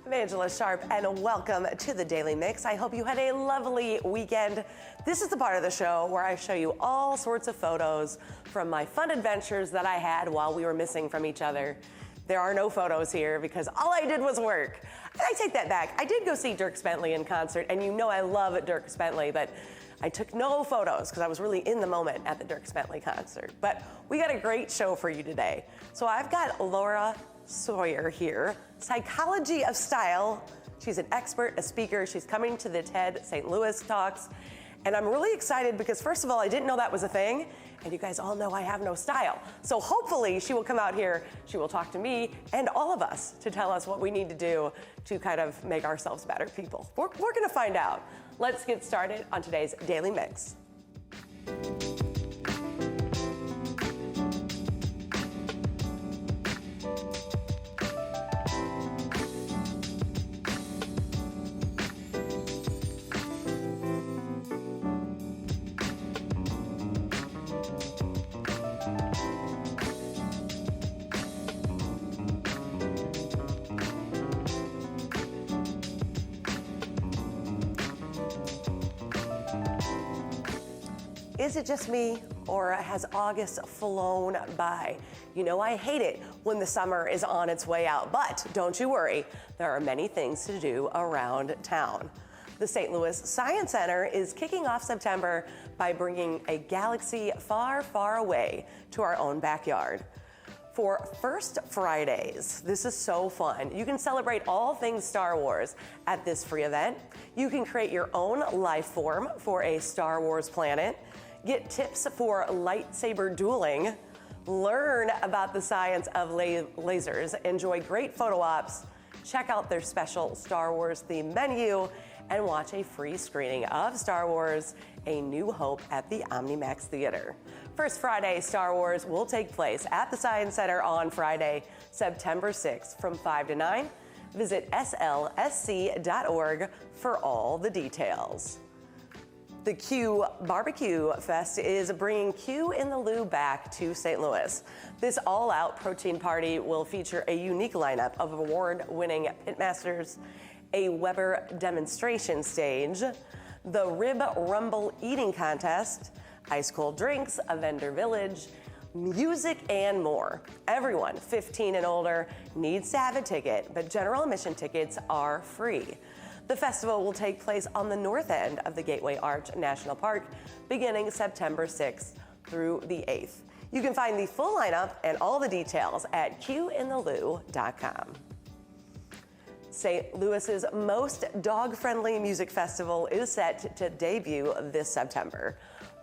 I'm Angela Sharp, and welcome to the Daily Mix. I hope you had a lovely weekend. This is the part of the show where I show you all sorts of photos from my fun adventures that I had while we were missing from each other. There are no photos here because all I did was work. And I take that back. I did go see Dierks Bentley in concert, and you know I love Dierks Bentley, but I took no photos because I was really in the moment at the Dierks Bentley concert. But we got a great show for you today. So I've got Laura Sawyier here, Psychology of Style. She's an expert, a speaker. She's coming to the TEDxStLouis talks. And I'm really excited because, first of all, I didn't know that was a thing. And you guys all know I have no style. So hopefully she will come out here, she will talk to me and all of us to tell us what we need to do to kind of make ourselves better people. We're gonna find out. Let's get started on today's Daily Mix. Is it just me, or has August flown by? You know I hate it when the summer is on its way out, but don't you worry, there are many things to do around town. The St. Louis Science Center is kicking off September by bringing a galaxy far, far away to our own backyard. For First Fridays, this is so fun. You can celebrate all things Star Wars at this free event. You can create your own life form for a Star Wars planet. Get tips for lightsaber dueling, learn about the science of lasers, enjoy great photo ops, check out their special Star Wars themed menu, and watch a free screening of Star Wars: A New Hope at the OmniMax Theater. First Friday Star Wars will take place at the Science Center on Friday, September 6th from 5 to 9. Visit slsc.org for all the details. The Q Barbecue Fest is bringing Q in the Lou back to St. Louis. This all-out protein party will feature a unique lineup of award-winning pitmasters, a Weber demonstration stage, the Rib Rumble eating contest, ice-cold drinks, a vendor village, music, and more. Everyone 15 and older needs to have a ticket, but general admission tickets are free. The festival will take place on the north end of the Gateway Arch National Park beginning September 6th through the 8th. You can find the full lineup and all the details at qinthelou.com. St. Louis's most dog-friendly music festival is set to debut this September.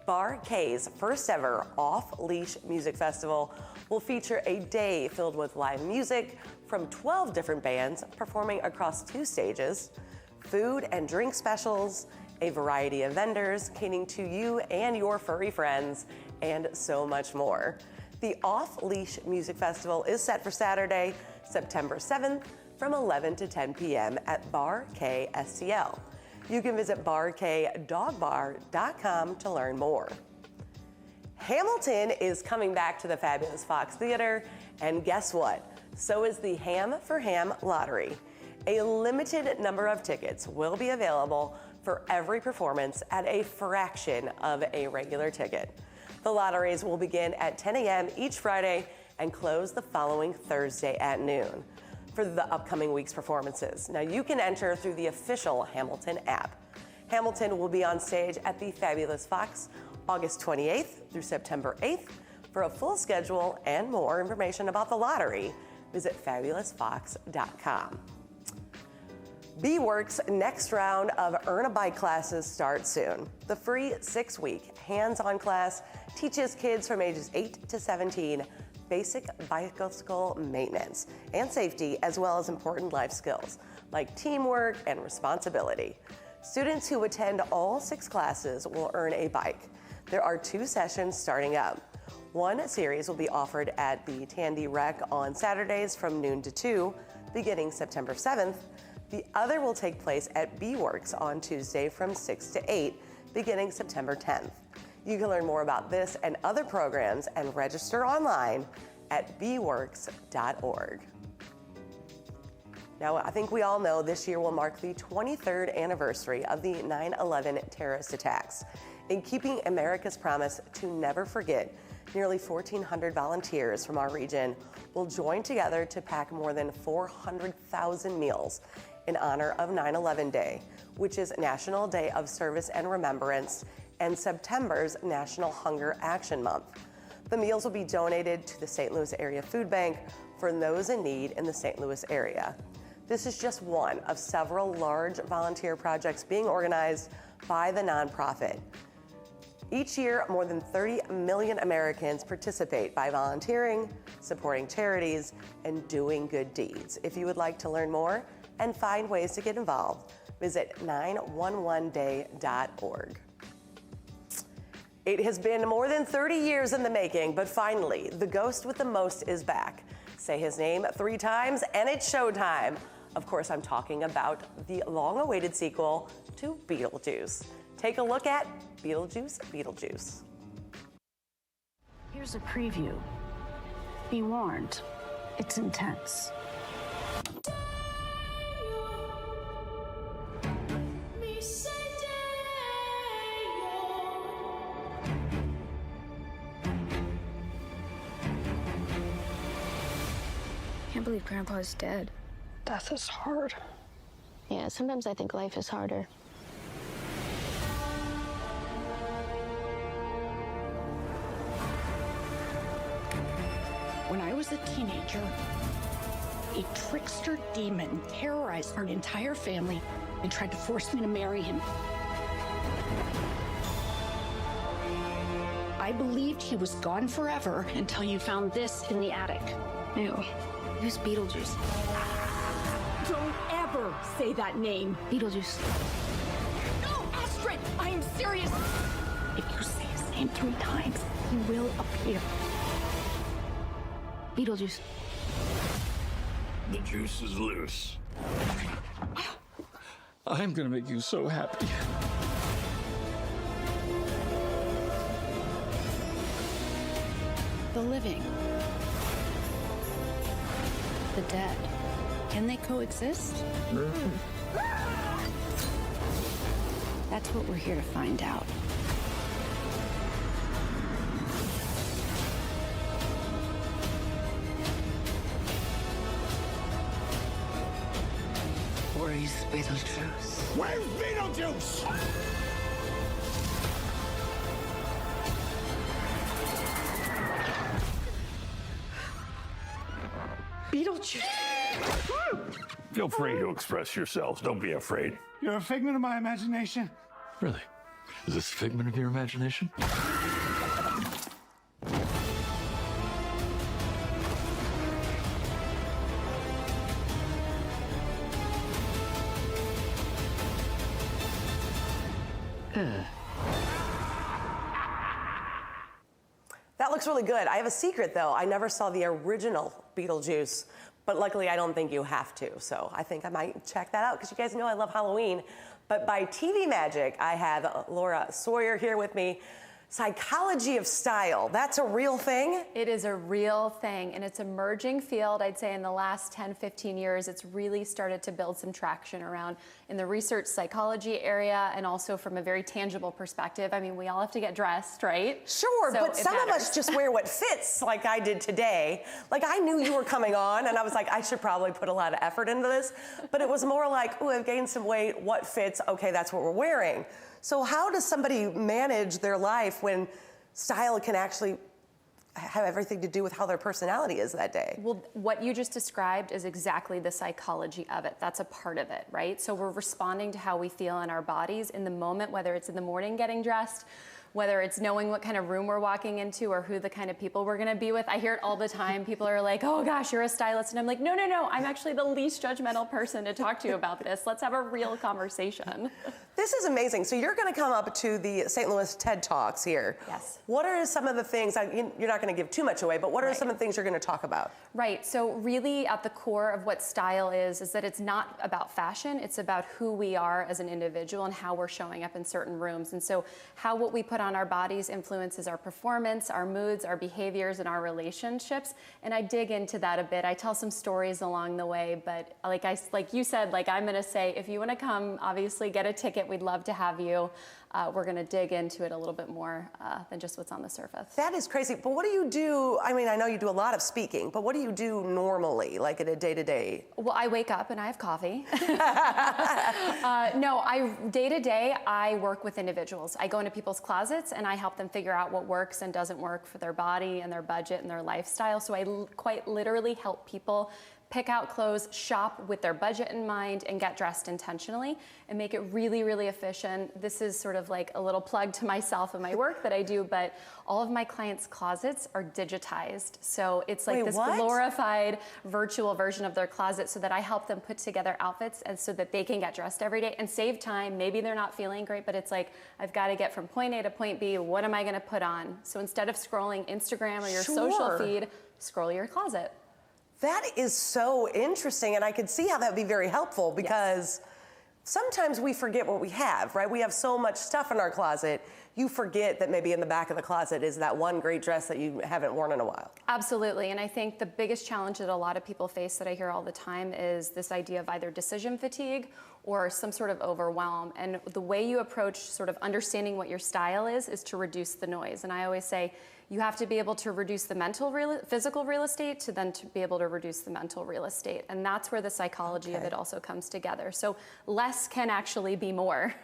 Bar K's first ever Off-Leash Music Festival will feature a day filled with live music from 12 different bands performing across 2 stages, food and drink specials, a variety of vendors catering to you and your furry friends, and so much more. The Off-Leash Music Festival is set for Saturday, September 7th from 11 to 10 p.m. at Bar K STL. You can visit barkdogbar.com to learn more. Hamilton is coming back to the fabulous Fox Theater, and guess what? So is the Ham for Ham lottery. A limited number of tickets will be available for every performance at a fraction of a regular ticket. The lotteries will begin at 10 a.m. each Friday and close the following Thursday at noon for the upcoming week's performances. Now you can enter through the official Hamilton app. Hamilton will be on stage at the Fabulous Fox August 28th through September 8th. For a full schedule and more information about the lottery, visit fabulousfox.com. BWorks' next round of Earn a Bike classes starts soon. The free 6-week hands-on class teaches kids from ages 8 to 17 basic bicycle maintenance and safety, as well as important life skills like teamwork and responsibility. Students who attend all 6 classes will earn a bike. There are 2 sessions starting up. One series will be offered at the Tandy Rec on Saturdays from noon to 2, beginning September 7th. The other will take place at BWorks on Tuesday from 6 to 8, beginning September 10th. You can learn more about this and other programs and register online at BWorks.org. Now, I think we all know this year will mark the 23rd anniversary of the 9/11 terrorist attacks. In keeping America's promise to never forget, nearly 1,400 volunteers from our region will join together to pack more than 400,000 meals in honor of 9/11 Day, which is National Day of Service and Remembrance and September's National Hunger Action Month. The meals will be donated to the St. Louis Area Food Bank for those in need in the St. Louis area. This is just one of several large volunteer projects being organized by the nonprofit. Each year, more than 30 million Americans participate by volunteering, supporting charities, and doing good deeds. If you would like to learn more and find ways to get involved, visit 911day.org. It has been more than 30 years in the making, but finally, the ghost with the most is back. Say his name 3 times and it's showtime. Of course, I'm talking about the long-awaited sequel to Beetlejuice. Take a look at Beetlejuice, Beetlejuice. Here's a preview. Be warned, it's intense. Can't believe Grandpa's dead. Death is hard. Yeah, sometimes I think life is harder. When I was a teenager, a trickster demon terrorized our entire family and tried to force me to marry him. I believed he was gone forever until you found this in the attic. Ew. Who's Beetlejuice? Don't ever say that name. Beetlejuice. No, Astrid, I am serious. If you say his name 3 times, he will appear. Beetlejuice. The juice is loose. I'm gonna make you so happy. The living. The dead. Can they coexist? That's what we're here to find out. Where's Beetlejuice? Where's Beetlejuice? Beetlejuice! Feel free to express yourselves. Don't be afraid. You're a figment of my imagination. Really? Is this a figment of your imagination? That looks really good. I have a secret though. I never saw the original Beetlejuice, but luckily I don't think you have to. So I think I might check that out because you guys know I love Halloween. But by TV magic, I have Laura Sawyier here with me. Psychology of style, that's a real thing? It is a real thing, and it's an emerging field. I'd say in the last 10, 15 years, it's really started to build some traction around in the research psychology area and also from a very tangible perspective. I mean, we all have to get dressed, right? Sure, So but it some of matters. us just wear what fits like I did today. Like I knew you were coming on and I was like, I should probably put a lot of effort into this. But it was more like, ooh, I've gained some weight, what fits? Okay, that's what we're wearing. So how does somebody manage their life when style can actually have everything to do with how their personality is that day? Well, what you just described is exactly the psychology of it. That's a part of it, right? So we're responding to how we feel in our bodies in the moment, whether it's in the morning getting dressed, whether it's knowing what kind of room we're walking into or who the kind of people we're gonna be with. I hear it all the time. People are like, oh gosh, you're a stylist. And I'm like, no, I'm actually the least judgmental person to talk to about this. Let's have a real conversation. this is amazing. So you're going to come up to the St. Louis TED Talks here. Yes. What are some of the things, you're not going to give too much away, but what are Right. some of the things you're going to talk about? Right, so really at the core of what style is that it's not about fashion, it's about who we are as an individual and how we're showing up in certain rooms. And so how what we put on our bodies influences our performance, our moods, our behaviors, and our relationships. And I dig into that a bit. I tell some stories along the way, but like you said, I'm gonna say, if you wanna come, obviously get a ticket, we'd love to have you. We're gonna dig into it a little bit more than just what's on the surface. That is crazy, but what do you do? I mean, I know you do a lot of speaking, but what do you do normally, like in a day-to-day? Well, I wake up and I have coffee. No, day to day, I work with individuals. I go into people's closets and I help them figure out what works and doesn't work for their body and their budget and their lifestyle. So I quite literally help people pick out clothes, shop with their budget in mind, and get dressed intentionally and make it really, really efficient. This is sort of like a little plug to myself and my work that I do, but all of my clients' closets are digitized. So it's like this glorified virtual version of their closet so that I help them put together outfits and so that they can get dressed every day and save time. Maybe they're not feeling great, but it's like, I've got to get from point A to point B. What am I going to put on? So instead of scrolling Instagram or your social feed, scroll your closet. That is so interesting, and I could see how that would be very helpful because sometimes we forget what we have, right? We have so much stuff in our closet, you forget that maybe in the back of the closet is that one great dress that you haven't worn in a while. Absolutely, and I think the biggest challenge that a lot of people face that I hear all the time is this idea of either decision fatigue or some sort of overwhelm. And the way you approach sort of understanding what your style is to reduce the noise. And I always say, you have to be able to reduce the physical real estate to then to be able to reduce the mental real estate. And that's where the psychology of it also comes together. So less can actually be more.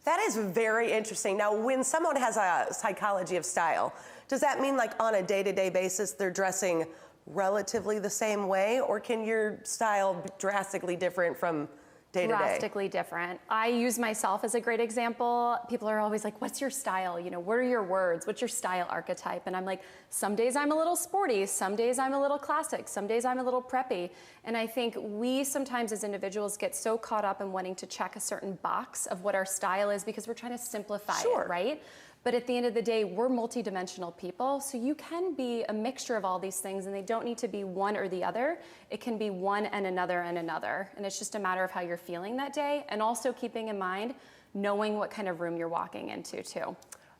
That is very interesting. Now, when someone has a psychology of style, does that mean like on a day-to-day basis they're dressing relatively the same way, or can your style be drastically different from day to day? Drastically different. I use myself as a great example. People are always like, what's your style? What are your words? What's your style archetype? And I'm like, some days I'm a little sporty, some days I'm a little classic, some days I'm a little preppy. And I think we sometimes as individuals get so caught up in wanting to check a certain box of what our style is because we're trying to simplify it, right? But at the end of the day, we're multidimensional people, so you can be a mixture of all these things, and they don't need to be one or the other. It can be one and another and another, and it's just a matter of how you're feeling that day, and also keeping in mind, knowing what kind of room you're walking into, too.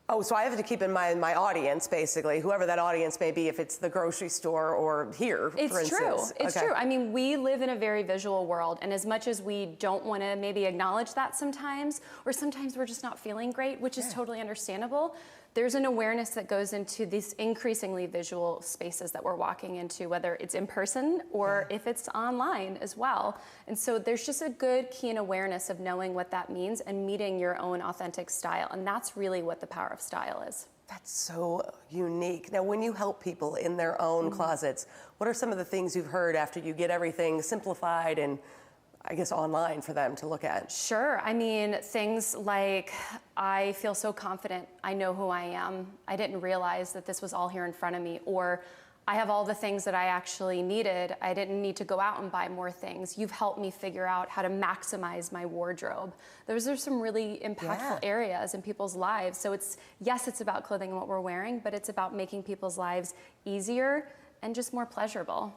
Oh, so I have to keep in mind my audience, basically, whoever that audience may be, if it's the grocery store or here, for instance. It's true. It's true. I mean, we live in a very visual world, and as much as we don't want to maybe acknowledge that sometimes, or sometimes we're just not feeling great, which is totally understandable, there's an awareness that goes into these increasingly visual spaces that we're walking into, whether it's in person or if it's online as well. And so there's just a good, keen awareness of knowing what that means and meeting your own authentic style. And that's really what the power of style is. That's so unique. Now, when you help people in their own closets, what are some of the things you've heard after you get everything simplified and I guess online for them to look at? Sure. I mean, things like, I feel so confident, I know who I am, I didn't realize that this was all here in front of me, or I have all the things that I actually needed, I didn't need to go out and buy more things. You've helped me figure out how to maximize my wardrobe. Those are some really impactful areas in people's lives. So it's about clothing and what we're wearing, but it's about making people's lives easier and just more pleasurable.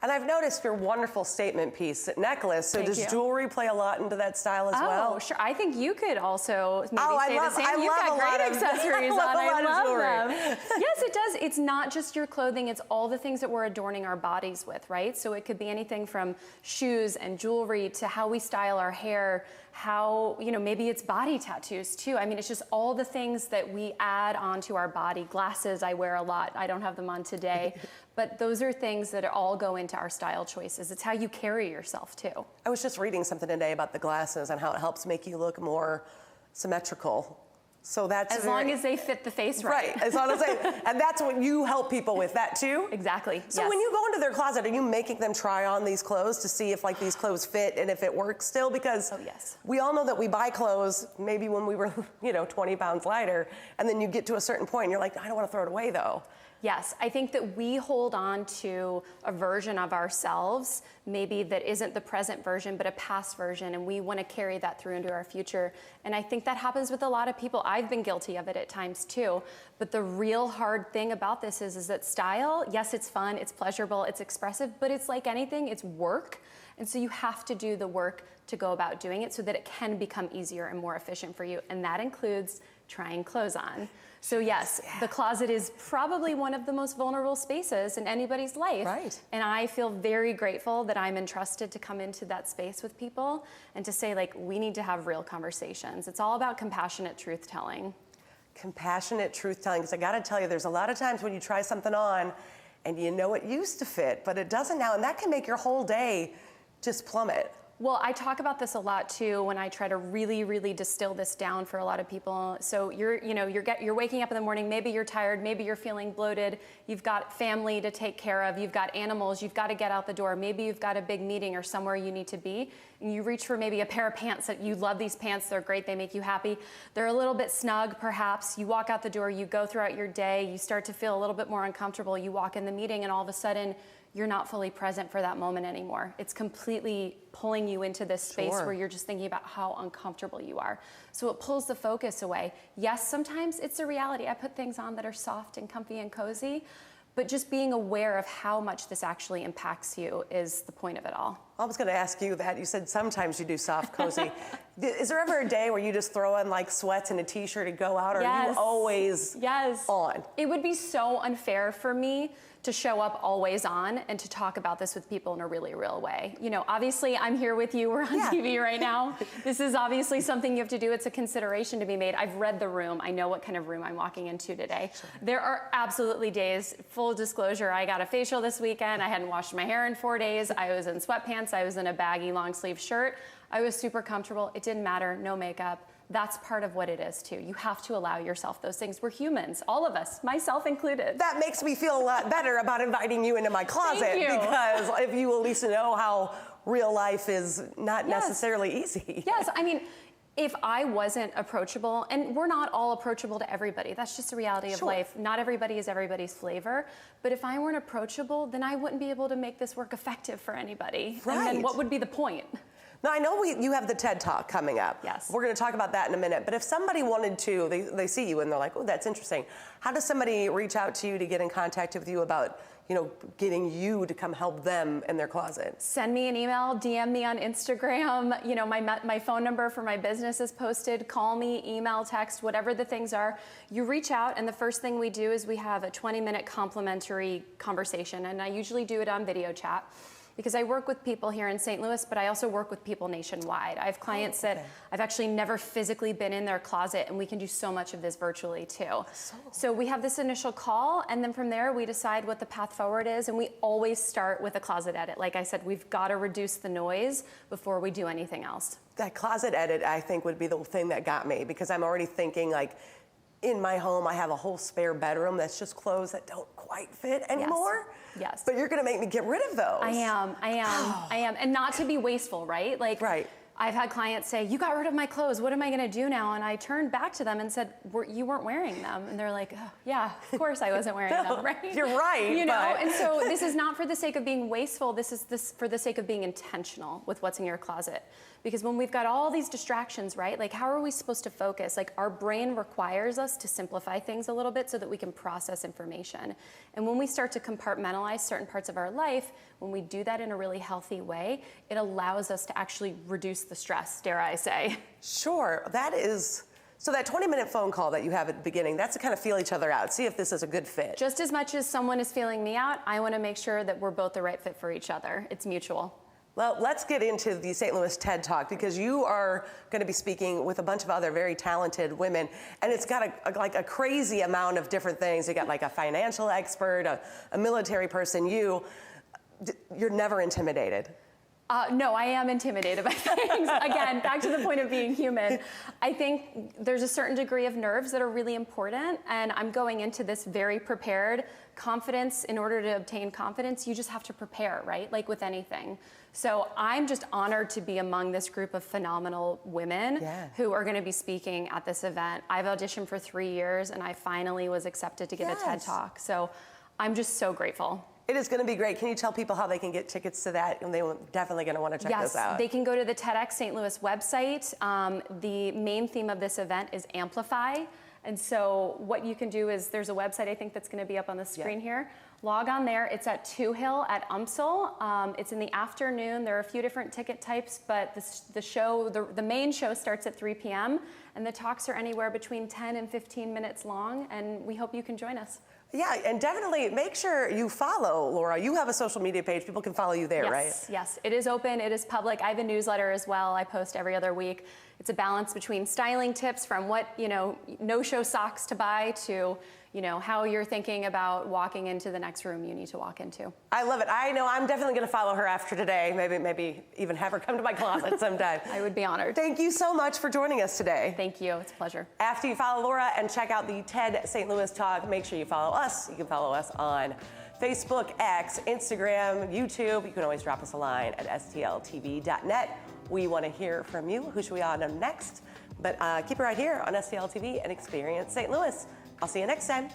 And I've noticed your wonderful statement piece necklace. So does jewelry play a lot into that style as well? Oh, sure. I think you could also maybe say the same. You've got great accessories on. I love jewelry. them. Yes, it does. It's not just your clothing. It's all the things that we're adorning our bodies with, right? So it could be anything from shoes and jewelry to how we style our hair, how, maybe it's body tattoos too. I mean, it's just all the things that we add onto our body. Glasses, I wear a lot. I don't have them on today. But those are things that all go into our style choices. It's how you carry yourself too. I was just reading something today about the glasses and how it helps make you look more symmetrical. So that's as long as they fit the face right. Right, as long as and that's what you help people with that too? Exactly, So when you go into their closet, are you making them try on these clothes to see if these clothes fit and if it works still? Because we all know that we buy clothes maybe when we were, 20 pounds lighter, and then you get to a certain point and you're like, I don't want to throw it away though. Yes, I think that we hold on to a version of ourselves, maybe that isn't the present version, but a past version, and we want to carry that through into our future. And I think that happens with a lot of people. I've been guilty of it at times too. But the real hard thing about this is that style, yes, it's fun, it's pleasurable, it's expressive, but it's like anything, it's work. And so you have to do the work to go about doing it so that it can become easier and more efficient for you. And that includes trying clothes on. So yes, the closet is probably one of the most vulnerable spaces in anybody's life. Right. And I feel very grateful that I'm entrusted to come into that space with people and to say, like, we need to have real conversations. It's all about compassionate truth telling. Compassionate truth telling, because I gotta tell you, there's a lot of times when you try something on and you know it used to fit, but it doesn't now, and that can make your whole day just plummet. Well, I talk about this a lot too when I try to really, really distill this down for a lot of people. So you're waking up in the morning, maybe you're tired, maybe you're feeling bloated, you've got family to take care of, you've got animals, you've got to get out the door, maybe you've got a big meeting or somewhere you need to be, and you reach for maybe a pair of pants that you love these pants, they're great, they make you happy. They're a little bit snug perhaps, you walk out the door, you go throughout your day, you start to feel a little bit more uncomfortable, you walk in the meeting and all of a sudden, you're not fully present for that moment anymore. It's completely pulling you into this space where you're just thinking about how uncomfortable you are. So it pulls the focus away. Yes, sometimes it's a reality. I put things on that are soft and comfy and cozy, but just being aware of how much this actually impacts you is the point of it all. I was gonna ask you that. You said sometimes you do soft, cozy. Is there ever a day where you just throw on like sweats and a t-shirt and go out, or are you always on? It would be so unfair for me to show up always on and to talk about this with people in a really real way. You know, obviously I'm here with you, we're on TV right now. This is obviously something you have to do, it's a consideration to be made. I've read the room, I know what kind of room I'm walking into today. There are absolutely days, full disclosure, I got a facial this weekend, I hadn't washed my hair in 4 days, I was in sweatpants, I was in a baggy long sleeve shirt, I was super comfortable, it didn't matter, no makeup. That's part of what it is too. You have to allow yourself those things. We're humans, all of us, myself included. That makes me feel a lot better about inviting you into my closet, because if you at least know how real life is not necessarily easy. Yes, I mean, if I wasn't approachable, and we're not all approachable to everybody, that's just the reality of life. Not everybody is everybody's flavor, but if I weren't approachable, then I wouldn't be able to make this work effective for anybody. Right. And then what would be the point? Now, I know you have the TED Talk coming up. Yes. We're going to talk about that in a minute. But if somebody wanted to, they see you and they're like, oh, that's interesting. How does somebody reach out to you to get in contact with you about, you know, getting you to come help them in their closet? Send me an email, DM me on Instagram. You know, my phone number for my business is posted. Call me, email, text, whatever the things are. You reach out, and the first thing we do is we have a 20-minute complimentary conversation, and I usually do it on video chat. Because I work with people here in St. Louis, but I also work with people nationwide. I have clients that I've actually never physically been in their closet, and we can do so much of this virtually too. So we have this initial call, and then from there we decide what the path forward is, and we always start with a closet edit. Like I said, we've got to reduce the noise before we do anything else. That closet edit, I think, would be the thing that got me, because I'm already thinking, like, in my home, I have a whole spare bedroom that's just clothes that don't quite fit anymore. Yes. But you're gonna make me get rid of those. I am. And not to be wasteful, right? Like, I've had clients say, you got rid of my clothes, what am I gonna do now? And I turned back to them and said, you weren't wearing them. And they're like, oh, yeah, of course I wasn't wearing them, right? You're right. You know, and so this is not for the sake of being wasteful, this is for the sake of being intentional with what's in your closet. Because when we've got all these distractions, right? Like, how are we supposed to focus? Like, our brain requires us to simplify things a little bit so that we can process information. And when we start to compartmentalize certain parts of our life, when we do that in a really healthy way, it allows us to actually reduce the stress, dare I say. Sure, so that 20-minute phone call that you have at the beginning, that's to kind of feel each other out, see if this is a good fit. Just as much as someone is feeling me out, I want to make sure that we're both the right fit for each other. It's mutual. Well, let's get into the St. Louis TED Talk, because you are going to be speaking with a bunch of other very talented women, and it's got a crazy amount of different things. You got like a financial expert, a military person. You're never intimidated. No, I am intimidated by things. Again, back to the point of being human. I think there's a certain degree of nerves that are really important, and I'm going into this very prepared. Confidence, in order to obtain confidence, you just have to prepare, right? Like with anything. So I'm just honored to be among this group of phenomenal women who are going to be speaking at this event. I've auditioned for 3 years, and I finally was accepted to give a TED Talk. So I'm just so grateful. It is going to be great. Can you tell people how they can get tickets to that? And they are definitely going to want to check this out. Yes, they can go to the TEDxStLouis website. The main theme of this event is Amplify. And so what you can do is, there's a website I think that's going to be up on the screen here. Log on there. It's at 2 Hill at UMSL. It's in the afternoon. There are a few different ticket types, but the main show starts at 3 p.m. and the talks are anywhere between 10 and 15 minutes long, and we hope you can join us. Yeah, and definitely make sure you follow Laura. You have a social media page. People can follow you there, right? Yes, it is open, it is public. I have a newsletter as well. I post every other week. It's a balance between styling tips from what, no-show socks to buy to, how you're thinking about walking into the next room you need to walk into. I love it. I know I'm definitely going to follow her after today. Maybe even have her come to my closet sometime. I would be honored. Thank you so much for joining us today. Thank you. It's a pleasure. After you follow Laura and check out the TEDxStLouis talk, make sure you follow us. You can follow us on Facebook, X, Instagram, YouTube. You can always drop us a line at stltv.net. We want to hear from you. Who should we on next? But keep it right here on STL TV and experience St. Louis. I'll see you next time.